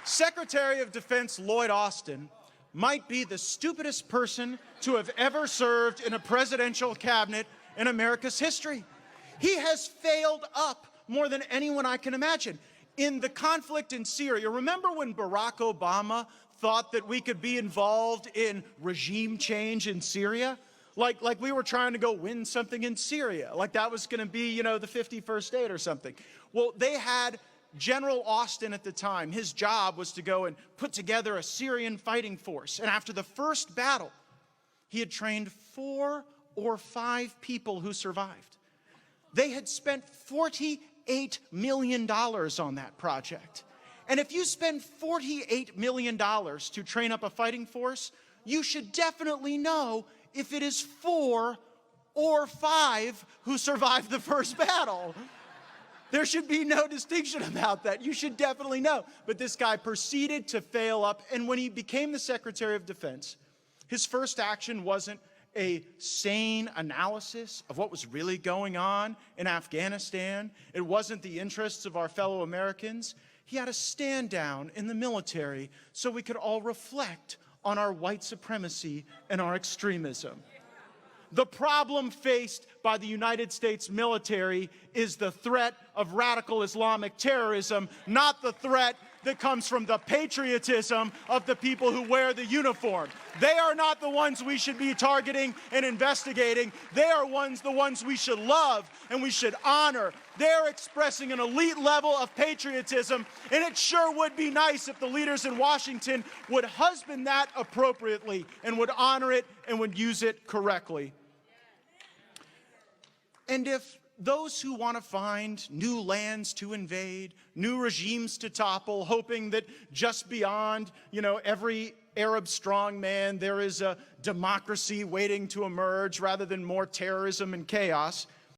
Secretary of Defense Lloyd Austin might be the stupidest person to have ever served in a presidential cabinet in America's history. He has failed up more than anyone I can imagine. In the conflict in Syria, remember when Barack Obama thought that we could be involved in regime change in Syria? Like we were trying to go win something in Syria, like that was going to be, you know, the 51st state or something. Well, they had General Austin at the time. His job was to go and put together a Syrian fighting force. And after the first battle, he had trained 4 or 5 people who survived. They had spent $48 million on that project. And if you spend $48 million to train up a fighting force, you should definitely know if it is 4 or 5 who survived the first battle. There should be no distinction about that. You should definitely know. But this guy proceeded to fail up, and when he became the Secretary of Defense, his first action wasn't a sane analysis of what was really going on in Afghanistan. It wasn't the interests of our fellow Americans. He had a stand down in the military so we could all reflect on our white supremacy and our extremism. The problem faced by the United States military is the threat of radical Islamic terrorism, not the threat that comes from the patriotism of the people who wear the uniform. They are not the ones we should be targeting and investigating. They are the ones we should love and we should honor. They're expressing an elite level of patriotism, and it sure would be nice if the leaders in Washington would husband that appropriately and would honor it and would use it correctly. And if those who want to find new lands to invade, new regimes to topple, hoping that just beyond, every Arab strongman there is a democracy waiting to emerge rather than more terrorism and chaos,